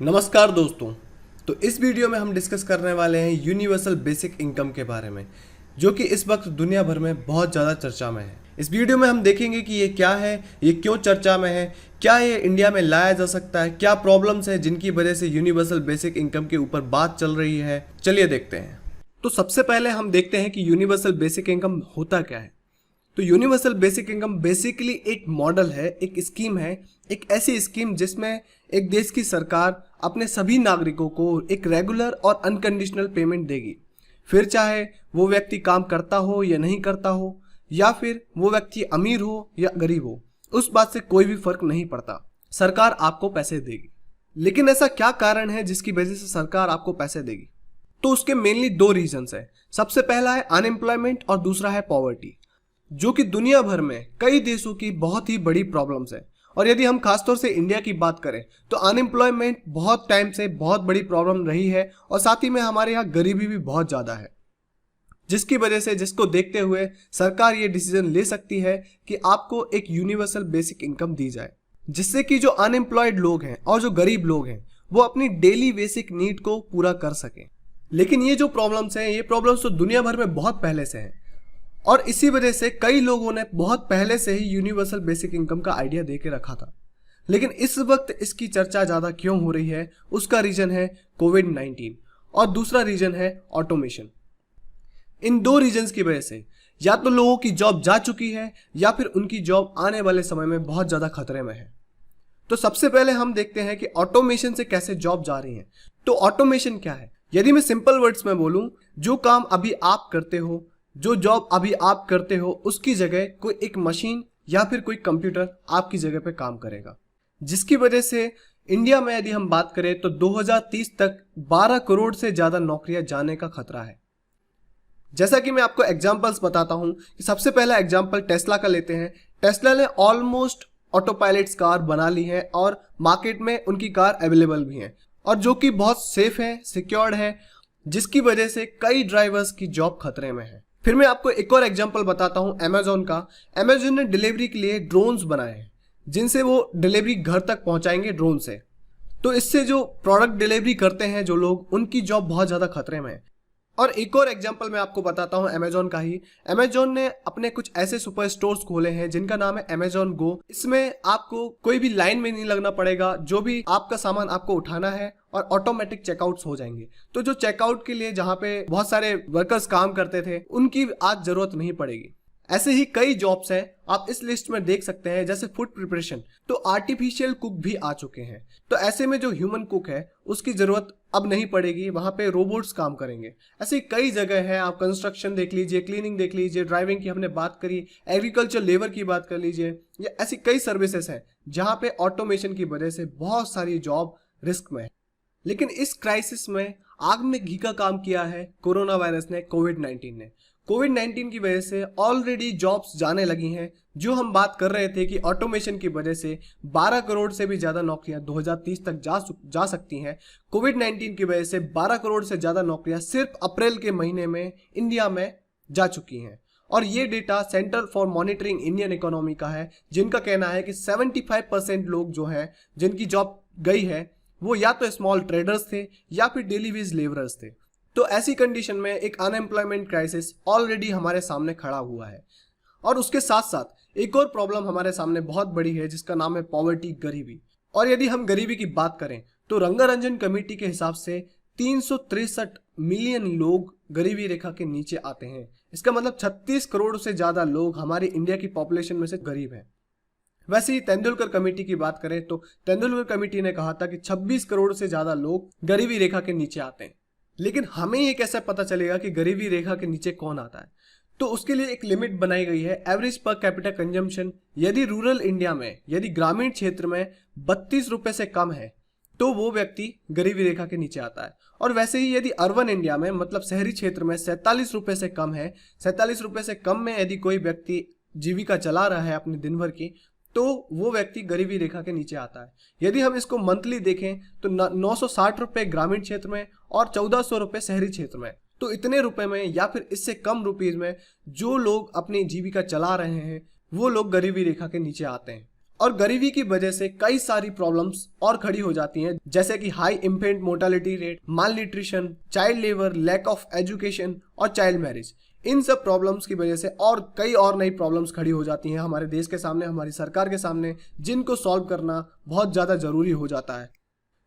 नमस्कार दोस्तों। तो इस वीडियो में हम डिस्कस करने वाले हैं यूनिवर्सल बेसिक इनकम के बारे में, जो कि इस वक्त दुनिया भर में बहुत ज़्यादा चर्चा में है। इस वीडियो में हम देखेंगे कि ये क्या है, ये क्यों चर्चा में है, क्या ये इंडिया में लाया जा सकता है, क्या प्रॉब्लम्स हैं जिनकी वजह से यूनिवर्सल बेसिक इनकम के ऊपर बात चल रही है। चलिए देखते हैं। तो सबसे पहले हम देखते हैं कि यूनिवर्सल बेसिक इनकम होता क्या है। तो यूनिवर्सल बेसिक इनकम बेसिकली एक मॉडल है, एक स्कीम है, एक ऐसी स्कीम जिसमें एक देश की सरकार अपने सभी नागरिकों को एक रेगुलर और अनकंडीशनल पेमेंट देगी। फिर चाहे वो व्यक्ति काम करता हो या नहीं करता हो, या फिर वो व्यक्ति अमीर हो या गरीब हो, उस बात से कोई भी फर्क नहीं पड़ता, सरकार आपको पैसे देगी। लेकिन ऐसा क्या कारण है जिसकी वजह से सरकार आपको पैसे देगी? तो उसके मेनली दो रीजंस है। सबसे पहला है अनएम्प्लॉयमेंट और दूसरा है पॉवर्टी, जो कि दुनिया भर में कई देशों की बहुत ही बड़ी प्रॉब्लम्स है। और यदि हम खासतौर से इंडिया की बात करें तो अनएम्प्लॉयमेंट बहुत टाइम से बहुत बड़ी प्रॉब्लम रही है, और साथ ही में हमारे यहाँ गरीबी भी बहुत ज़्यादा है, जिसकी वजह से जिसको देखते हुए सरकार ये डिसीजन ले सकती है कि आपको एक यूनिवर्सल बेसिक इनकम दी जाए, जिससे कि जो अनएम्प्लॉयड लोग हैं और जो गरीब लोग हैं वो अपनी डेली बेसिक नीड को पूरा कर सकें। लेकिन ये जो प्रॉब्लम्स हैं, ये प्रॉब्लम्स तो दुनिया भर में बहुत पहले से हैं, और इसी वजह से कई लोगों ने बहुत पहले से ही यूनिवर्सल बेसिक इनकम का आइडिया दे के रखा था। लेकिन इस वक्त इसकी चर्चा ज़्यादा क्यों हो रही है, उसका रीजन है कोविड-19 और दूसरा रीजन है ऑटोमेशन। इन दो रीजन्स की वजह से या तो लोगों की जॉब जा चुकी है या फिर उनकी जॉब आने वाले समय में बहुत ज़्यादा खतरे में है। तो सबसे पहले हम देखते हैं कि ऑटोमेशन से कैसे जॉब जा रही है। तो ऑटोमेशन क्या है? यदि मैं सिंपल वर्ड्स में बोलूं, जो काम अभी आप करते हो, जो जॉब अभी आप करते हो, उसकी जगह कोई एक मशीन या फिर कोई कंप्यूटर आपकी जगह पे काम करेगा, जिसकी वजह से इंडिया में यदि हम बात करें तो 2030 तक 12 करोड़ से ज़्यादा नौकरियां जाने का खतरा है। जैसा कि मैं आपको एग्जांपल्स बताता हूं कि सबसे पहला एग्जांपल टेस्ला का लेते हैं। टेस्ला ने ऑलमोस्ट ऑटो पायलट्स कार बना ली है और मार्केट में उनकी कार अवेलेबल भी है, और जो कि बहुत सेफ है, सिक्योर्ड है, जिसकी वजह से कई ड्राइवर्स की जॉब खतरे में है। फिर मैं आपको एक और एग्जांपल बताता हूं अमेजोन का। अमेजोन ने डिलीवरी के लिए ड्रोन्स बनाए हैं, जिनसे वो डिलीवरी घर तक पहुंचाएंगे ड्रोन से। तो इससे जो प्रोडक्ट डिलीवरी करते हैं जो लोग, उनकी जॉब बहुत ज़्यादा खतरे में है। और एक और एग्जांपल मैं आपको बताता हूं अमेजोन का ही। अमेजोन ने अपने कुछ ऐसे सुपर स्टोर्स खोले हैं जिनका नाम है अमेजोन गो। इसमें आपको कोई भी लाइन में नहीं लगना पड़ेगा, जो भी आपका सामान आपको उठाना है और ऑटोमेटिक चेकआउट्स हो जाएंगे। तो जो चेकआउट के लिए जहां पे बहुत सारे वर्कर्स काम करते थे, उनकी आज जरूरत नहीं पड़ेगी। ऐसे ही कई जॉब्स हैं, आप इस लिस्ट में देख सकते हैं, जैसे फूड प्रिपरेशन। तो आर्टिफिशियल कुक भी आ चुके हैं। तो ऐसे में जो ह्यूमन कुक है उसकी जरूरत अब नहीं पड़ेगी, वहां पे रोबोट्स काम करेंगे। ऐसी कई जगह है, आप कंस्ट्रक्शन देख लीजिए, क्लीनिंग देख लीजिए, ड्राइविंग की हमने बात करी, एग्रीकल्चर लेबर की बात कर लीजिए, या ऐसी कई सर्विसेज हैं जहां पे ऑटोमेशन की वजह से बहुत सारी जॉब रिस्क में है। लेकिन इस क्राइसिस में आग में घी का काम किया है कोरोना वायरस ने, कोविड-19 ने। कोविड-19 की वजह से ऑलरेडी जॉब्स जाने लगी हैं। जो हम बात कर रहे थे कि ऑटोमेशन की वजह से 12 करोड़ से भी ज़्यादा नौकरियां 2030 तक जा सकती हैं, कोविड-19 की वजह से 12 करोड़ से ज़्यादा नौकरियां सिर्फ अप्रैल के महीने में इंडिया में जा चुकी हैं। और ये data centre for monitoring Indian economy का है, जिनका कहना है कि 75% लोग जो हैं जिनकी जॉब गई है, वो या तो स्मॉल ट्रेडर्स थे या फिर डेली वेज लेबरर्स थे। तो ऐसी कंडीशन में एक अनएम्प्लॉयमेंट क्राइसिस ऑलरेडी हमारे सामने खड़ा हुआ है। और उसके साथ साथ एक और प्रॉब्लम हमारे सामने बहुत बड़ी है, जिसका नाम है पॉवर्टी, गरीबी। और यदि हम गरीबी की बात करें तो रंगारंजन कमेटी के हिसाब से 363 मिलियन लोग गरीबी रेखा के नीचे आते हैं। इसका मतलब 36 करोड़ से ज़्यादा लोग हमारी इंडिया की पॉपुलेशन में से गरीब हैं। वैसे ही तेंदुलकर कमेटी की बात करें तो तेंदुलकर कमेटी ने कहा था कि 26 करोड़ से ज़्यादा लोग गरीबी रेखा के नीचे आते हैं। लेकिन हमें ये कैसे पता चलेगा कि गरीबी रेखा के नीचे कौन आता है? तो उसके लिए एक लिमिट बनाई गई है, एवरेज पर कैपिटा कंजम्पशन। यदि रूरल इंडिया में, यदि ग्रामीण क्षेत्र में 32 रुपए से कम है तो वो व्यक्ति गरीबी रेखा के नीचे आता है। और वैसे ही यदि अर्बन इंडिया में, मतलब शहरी क्षेत्र में 47 रुपए से कम है, 47 रुपए से कम में यदि कोई व्यक्ति जीविका चला रहा है अपने दिन भर की, तो वो व्यक्ति गरीबी रेखा के नीचे आता है। यदि हम इसको मंथली देखें तो 960 रुपए ग्रामीण क्षेत्र में और 1400 रुपए शहरी क्षेत्र में। तो इतने रुपए में या फिर इससे कम रुपीज में जो लोग अपनी जीविका चला रहे हैं, वो लोग गरीबी रेखा के नीचे आते हैं। और गरीबी की वजह से कई सारी प्रॉब्लम्स और खड़ी हो जाती हैं, जैसे कि high infant mortality rate, malnutrition, child labour, lack of education और चाइल्ड मैरिज। इन सब प्रॉब्लम्स की वजह से और कई और नई प्रॉब्लम्स खड़ी हो जाती हैं हमारे देश के सामने, हमारी सरकार के सामने, जिनको सॉल्व करना बहुत ज़्यादा ज़रूरी हो जाता है।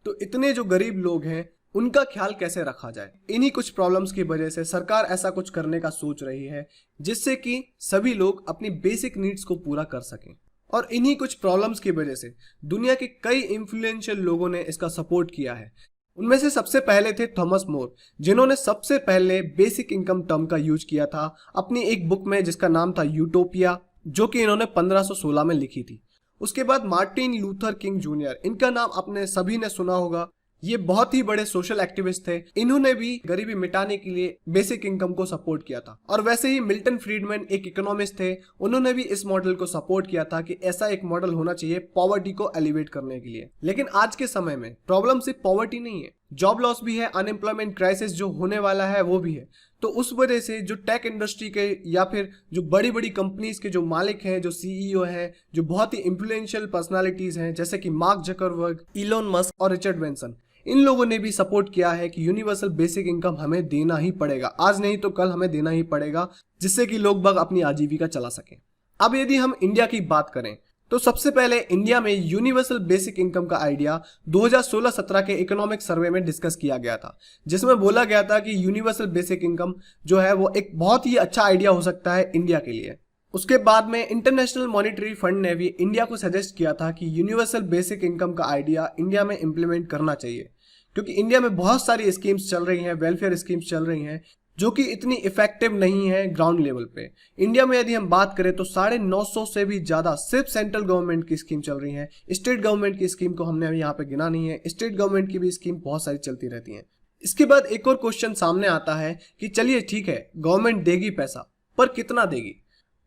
तो इतने जो गरीब लोग हैं उनका ख्याल कैसे रखा जाए, इन्हीं कुछ प्रॉब्लम्स की वजह से सरकार ऐसा कुछ करने का सोच रही है जिससे कि सभी लोग अपनी बेसिक नीड्स को पूरा कर सकें। और इन्हीं कुछ प्रॉब्लम्स की वजह से दुनिया के कई इन्फ्लुएंशियल लोगों ने इसका सपोर्ट किया है। उनमें से सबसे पहले थे थॉमस मोर, जिन्होंने सबसे पहले बेसिक इनकम टर्म का यूज किया था अपनी एक बुक में जिसका नाम था यूटोपिया, जो कि इन्होंने 1516 में लिखी थी। उसके बाद मार्टिन लूथर किंग जूनियर, इनका नाम आपने सभी ने सुना होगा। ये बहुत ही बड़े सोशल एक्टिविस्ट थे, इन्होंने भी गरीबी मिटाने के लिए बेसिक इनकम को सपोर्ट किया था। और वैसे ही मिल्टन फ्रीडमैन एक इकोनॉमिस्ट थे, उन्होंने भी इस मॉडल को सपोर्ट किया था कि ऐसा एक मॉडल होना चाहिए पॉवर्टी को एलिवेट करने के लिए। लेकिन आज के समय में प्रॉब्लम सिर्फ पॉवर्टी नहीं है, जॉब लॉस भी है, अनएम्प्लॉयमेंट क्राइसिस जो होने वाला है वो भी है। तो उस वजह से जो टेक इंडस्ट्री के या फिर जो बड़ी बड़ी कंपनीज के जो मालिक हैं, जो सीईओ हैं, जो बहुत ही इन्फ्लुएंशियल पर्सनालिटीज हैं, जैसे कि मार्क जकरबर्ग, इलोन मस्क और रिचर्ड ब्रैंसन, इन लोगों ने भी सपोर्ट किया है कि यूनिवर्सल बेसिक इनकम हमें देना ही पड़ेगा, आज नहीं तो कल हमें देना ही पड़ेगा, जिससे कि लोग बाग अपनी आजीविका चला सकें। अब यदि हम इंडिया की बात करें तो सबसे पहले इंडिया में यूनिवर्सल बेसिक इनकम का आइडिया 2016-17 के इकोनॉमिक सर्वे में डिस्कस किया गया था, जिसमें बोला गया था कि यूनिवर्सल बेसिक इनकम जो है वो एक बहुत ही अच्छा आइडिया हो सकता है इंडिया के लिए। उसके बाद में इंटरनेशनल मॉनेटरी फंड ने भी इंडिया को सजेस्ट किया था कि यूनिवर्सल बेसिक इनकम का आइडिया इंडिया में इम्प्लीमेंट करना चाहिए, क्योंकि इंडिया में बहुत सारी स्कीम्स चल रही हैं, वेलफेयर स्कीम्स चल रही हैं, जो कि इतनी इफेक्टिव नहीं है ग्राउंड लेवल पे। इंडिया में यदि हम बात करें तो 950 से भी ज़्यादा सिर्फ सेंट्रल गवर्नमेंट की स्कीम चल रही है। स्टेट गवर्नमेंट की स्कीम को हमने अभी यहाँ पे गिना नहीं है, स्टेट गवर्नमेंट की भी स्कीम बहुत सारी चलती रहती हैं। इसके बाद एक और क्वेश्चन सामने आता है कि चलिए ठीक है, गवर्नमेंट देगी पैसा, पर कितना देगी?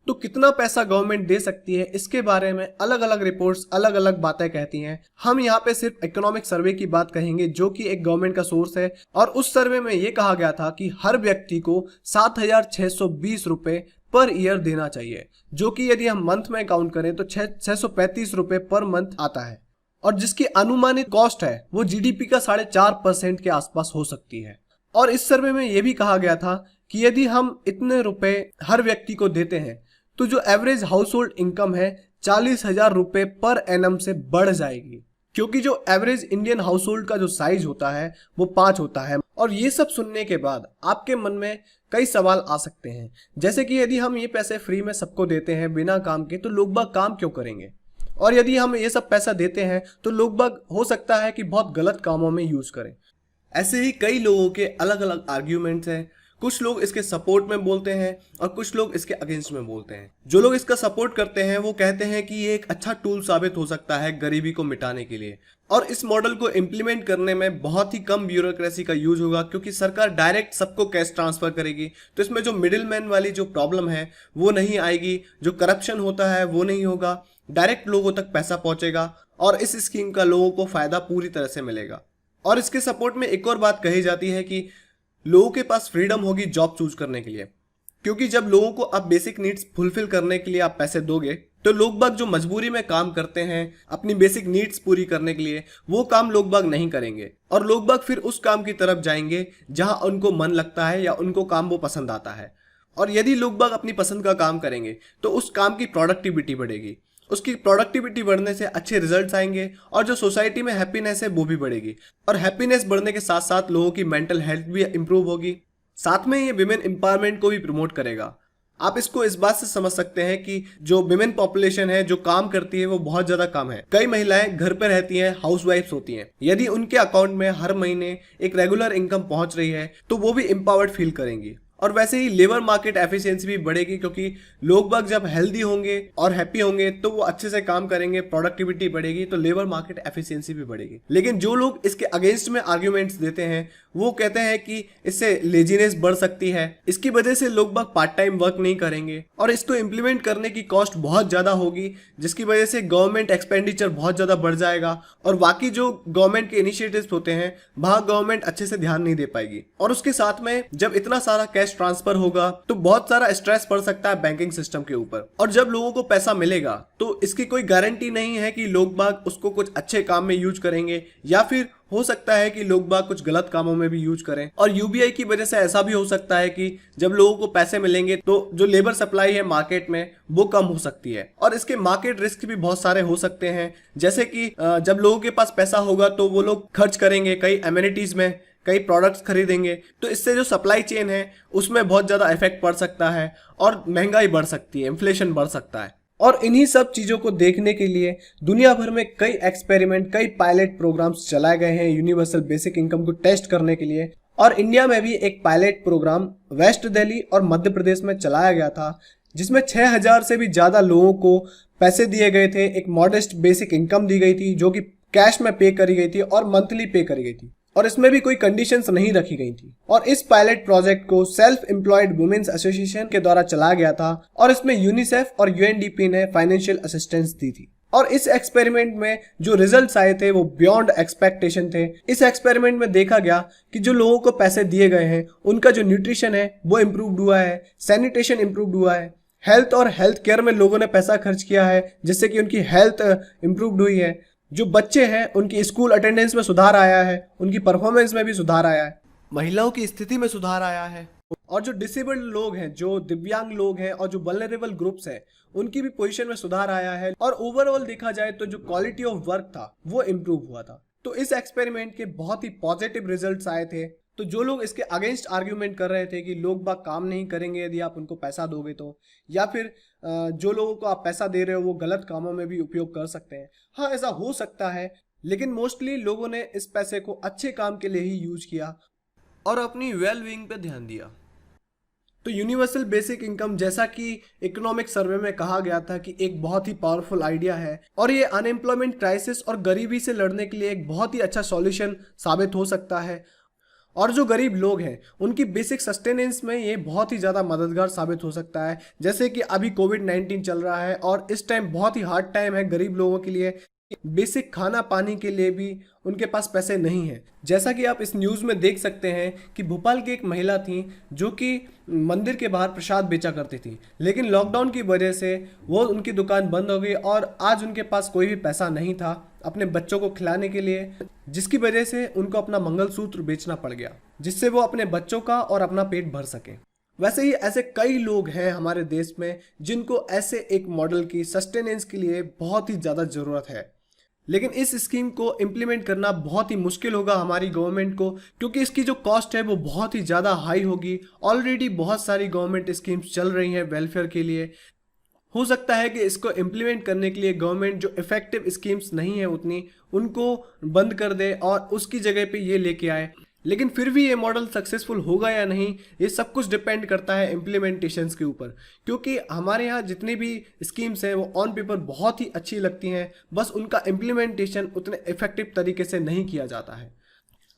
तो कितना पैसा गवर्नमेंट दे सकती है, इसके बारे में अलग अलग रिपोर्ट्स अलग अलग बातें कहती हैं। हम यहाँ पे सिर्फ इकोनॉमिक सर्वे की बात कहेंगे, जो कि एक गवर्नमेंट का सोर्स है, और उस सर्वे में ये कहा गया था कि हर व्यक्ति को 7,620 रुपये पर ईयर देना चाहिए, जो कि यदि हम मंथ में काउंट करें तो 635 रुपये पर मंथ आता है, और जिसकी अनुमानित कॉस्ट है वो जीडीपी का 4.5% के आसपास हो सकती है। और इस सर्वे में यह भी कहा गया था कि यदि हम इतने रुपए हर व्यक्ति को देते हैं तो जो एवरेज हाउस होल्ड इनकम है 40,000 रुपये पर एनम से बढ़ जाएगी, क्योंकि जो एवरेज इंडियन हाउस होल्ड का जो साइज होता है वो 5 होता है। और ये सब सुनने के बाद आपके मन में कई सवाल आ सकते हैं, जैसे कि यदि हम ये पैसे फ्री में सबको देते हैं बिना काम के, तो लोग बाग काम क्यों करेंगे? और यदि हम ये सब पैसा देते हैं तो लोग बाग हो सकता है कि बहुत गलत कामों में यूज करें। ऐसे ही कई लोगों के अलग अलग आर्ग्यूमेंट्स हैं। कुछ लोग इसके सपोर्ट में बोलते हैं और कुछ लोग इसके अगेंस्ट में बोलते हैं। जो लोग इसका सपोर्ट करते हैं वो कहते हैं कि ये एक अच्छा टूल साबित हो सकता है गरीबी को मिटाने के लिए, और इस मॉडल को इम्प्लीमेंट करने में बहुत ही कम ब्यूरोक्रेसी का यूज होगा, क्योंकि सरकार डायरेक्ट सबको कैश ट्रांसफर करेगी, तो इसमें जो मिडिल मैन वाली जो प्रॉब्लम है वो नहीं आएगी, जो करप्शन होता है वो नहीं होगा, डायरेक्ट लोगों तक पैसा पहुंचेगा और इस स्कीम का लोगों को फायदा पूरी तरह से मिलेगा। और इसके सपोर्ट में एक और बात कही जाती है कि लोगों के पास फ्रीडम होगी जॉब चूज करने के लिए, क्योंकि जब लोगों को आप बेसिक नीड्स फुलफिल करने के लिए आप पैसे दोगे तो लोग बाग जो मजबूरी में काम करते हैं अपनी बेसिक नीड्स पूरी करने के लिए, वो काम लोग बाग नहीं करेंगे, और लोग बाग फिर उस काम की तरफ जाएंगे जहां उनको मन लगता है या उनको काम वो पसंद आता है। और यदि लोग बाग अपनी पसंद का काम करेंगे तो उस काम की प्रोडक्टिविटी बढ़ेगी, उसकी प्रोडक्टिविटी बढ़ने से अच्छे रिजल्ट्स आएंगे, और जो सोसाइटी में हैप्पीनेस है वो भी बढ़ेगी, और हैप्पीनेस बढ़ने के साथ साथ लोगों की मेंटल हेल्थ भी इंप्रूव होगी। साथ में ये विमेन एम्पावरमेंट को भी प्रमोट करेगा। आप इसको इस बात से समझ सकते हैं कि जो विमेन पॉपुलेशन है जो काम करती है वो बहुत ज्यादा कम है। कई महिलाएं घर पर रहती हैं, हाउसवाइफ्स होती हैं। यदि उनके अकाउंट में हर महीने एक रेगुलर इनकम पहुंच रही है तो वो भी एम्पावर्ड फील करेंगी। और वैसे ही लेबर मार्केट एफिशिएंसी भी बढ़ेगी, क्योंकि लोग बाग जब हेल्दी होंगे और हैप्पी होंगे तो वो अच्छे से काम करेंगे, प्रोडक्टिविटी बढ़ेगी, तो लेबर मार्केट एफिशिएंसी भी बढ़ेगी। लेकिन जो लोग इसके अगेंस्ट में आर्ग्यूमेंट्स देते हैं वो कहते हैं कि इससे लेजीनेस बढ़ सकती है, इसकी वजह से लोग बाग पार्ट टाइम वर्क नहीं करेंगे, और इसको इम्प्लीमेंट करने की कॉस्ट बहुत ज्यादा होगी, जिसकी वजह से गवर्नमेंट एक्सपेंडिचर बहुत ज्यादा बढ़ जाएगा, और बाकी जो गवर्नमेंट के इनिशिएटिव्स होते हैं वहां गवर्नमेंट अच्छे से ध्यान नहीं दे पाएगी। और उसके साथ में जब इतना सारा कैश कैश ट्रांसफर होगा तो बहुत सारा स्ट्रेस पड़ सकता है बैंकिंग सिस्टम के ऊपर। और जब लोगों को पैसा मिलेगा तो इसकी कोई गारंटी नहीं है कि लोग बाग उसको कुछ अच्छे काम में यूज करेंगे, या फिर हो सकता है कि लोग बाग कुछ गलत कामों में भी यूज करें। और यूबीआई की वजह से ऐसा भी हो सकता है कि जब लोगों को पैसे मिलेंगे तो जो लेबर सप्लाई है मार्केट में वो कम हो सकती है, और इसके मार्केट रिस्क भी बहुत सारे हो सकते हैं। जैसे कि जब लोगों के पास पैसा होगा तो वो लोग खर्च करेंगे कई एमिनिटीज में, कई प्रोडक्ट्स खरीदेंगे, तो इससे जो सप्लाई चेन है उसमें बहुत ज़्यादा इफेक्ट पड़ सकता है और महंगाई बढ़ सकती है, इन्फ्लेशन बढ़ सकता है। और इन्हीं सब चीज़ों को देखने के लिए दुनिया भर में कई एक्सपेरिमेंट, कई पायलट प्रोग्राम्स चलाए गए हैं यूनिवर्सल बेसिक इनकम को टेस्ट करने के लिए। और इंडिया में भी एक पायलट प्रोग्राम वेस्ट दिल्ली और मध्य प्रदेश में चलाया गया था, जिसमें 6000 से भी ज़्यादा लोगों को पैसे दिए गए थे। एक मॉडेस्ट बेसिक इनकम दी गई थी जो कि कैश में पे करी गई थी और मंथली पे करी गई थी, और इसमें भी कोई कंडीशंस नहीं रखी गई थी। और इस पायलट प्रोजेक्ट को सेल्फ एम्प्लॉयड वुमेन्स एसोसिएशन के द्वारा चलाया गया था, और इसमें यूनिसेफ और यूएनडीपी ने फाइनेंशियल असिस्टेंस दी थी। और इस एक्सपेरिमेंट में जो रिजल्ट्स आए थे वो बियॉन्ड एक्सपेक्टेशन थे। इस एक्सपेरिमेंट में देखा गया कि जो लोगों को पैसे दिए गए हैं उनका जो न्यूट्रिशन है वो इम्प्रूव्ड हुआ है, सैनिटेशन इम्प्रूव्ड हुआ है, हेल्थ और हेल्थ केयर में लोगों ने पैसा खर्च किया है जिससे कि उनकी हेल्थ इम्प्रूव्ड हुई है। जो बच्चे हैं उनकी स्कूल अटेंडेंस में सुधार आया है, उनकी परफॉर्मेंस में भी सुधार आया है, महिलाओं की स्थिति में सुधार आया है, और जो डिसेबल्ड लोग हैं, जो दिव्यांग लोग हैं और जो वल्नरेबल ग्रुप्स हैं उनकी भी पोजीशन में सुधार आया है। और ओवरऑल देखा जाए तो जो क्वालिटी ऑफ वर्क था वो इम्प्रूव हुआ था। तो इस एक्सपेरिमेंट के बहुत ही पॉजिटिव रिजल्ट्स आए थे। तो जो लोग इसके अगेंस्ट आर्ग्यूमेंट कर रहे थे कि लोग बाग काम नहीं करेंगे यदि आप उनको पैसा दोगे तो, या फिर जो लोगों को आप पैसा दे रहे हो वो गलत कामों में भी उपयोग कर सकते हैं, हाँ ऐसा हो सकता है, लेकिन मोस्टली लोगों ने इस पैसे को अच्छे काम के लिए ही यूज किया और अपनी वेल बीइंग पे ध्यान दिया। तो यूनिवर्सल बेसिक इनकम, जैसा कि इकोनॉमिक सर्वे में कहा गया था, कि एक बहुत ही पावरफुल आइडिया है, और ये अनएम्प्लॉयमेंट क्राइसिस और गरीबी से लड़ने के लिए एक बहुत ही अच्छा सॉल्यूशन साबित हो सकता है। और जो गरीब लोग हैं उनकी बेसिक सस्टेनेंस में ये बहुत ही ज़्यादा मददगार साबित हो सकता है। जैसे कि अभी कोविड-19 चल रहा है और इस टाइम बहुत ही हार्ड टाइम है गरीब लोगों के लिए, बेसिक खाना पानी के लिए भी उनके पास पैसे नहीं हैं। जैसा कि आप इस न्यूज़ में देख सकते हैं कि भोपाल की एक महिला थी जो कि मंदिर के बाहर प्रसाद बेचा करती थी, लेकिन लॉकडाउन की वजह से वो उनकी दुकान बंद हो गई और आज उनके पास कोई भी पैसा नहीं था अपने बच्चों को खिलाने के लिए, जिसकी वजह से उनको अपना मंगलसूत्र बेचना पड़ गया, जिससे वो अपने बच्चों का और अपना पेट भर सके। वैसे ही ऐसे कई लोग हैं हमारे देश में जिनको ऐसे एक मॉडल की सस्टेनेंस के लिए बहुत ही ज़्यादा ज़रूरत है, लेकिन इस स्कीम को इम्प्लीमेंट करना बहुत ही मुश्किल होगा हमारी गवर्नमेंट को, क्योंकि इसकी जो कॉस्ट है वो बहुत ही ज़्यादा हाई होगी। ऑलरेडी बहुत सारी गवर्नमेंट स्कीम्स चल रही हैं वेलफेयर के लिए। हो सकता है कि इसको इम्प्लीमेंट करने के लिए गवर्नमेंट जो इफेक्टिव स्कीम्स नहीं है उतनी, उनको बंद कर दे और उसकी जगह पे ये लेके आए। लेकिन फिर भी ये मॉडल सक्सेसफुल होगा या नहीं, ये सब कुछ डिपेंड करता है इम्प्लीमेंटेशंस के ऊपर, क्योंकि हमारे यहाँ जितनी भी स्कीम्स हैं वो ऑन पेपर बहुत ही अच्छी लगती हैं, बस उनका इम्प्लीमेंटेशन उतने इफेक्टिव तरीके से नहीं किया जाता है।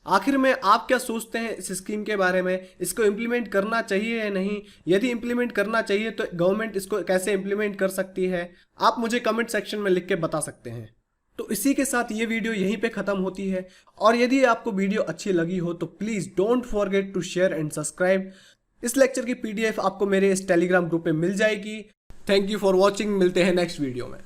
आखिर में आप क्या सोचते हैं इस स्कीम के बारे में? इसको इम्प्लीमेंट करना चाहिए या नहीं? यदि इम्प्लीमेंट करना चाहिए तो गवर्नमेंट इसको कैसे इम्प्लीमेंट कर सकती है? आप मुझे कमेंट सेक्शन में लिख के बता सकते हैं। तो इसी के साथ ये वीडियो यहीं पे ख़त्म होती है, और यदि आपको वीडियो अच्छी लगी हो तो please don't forget to share and subscribe. इस लेक्चर की PDF आपको मेरे इस टेलीग्राम ग्रुप में मिल जाएगी। थैंक यू फॉर वॉचिंग, मिलते हैं नेक्स्ट वीडियो में।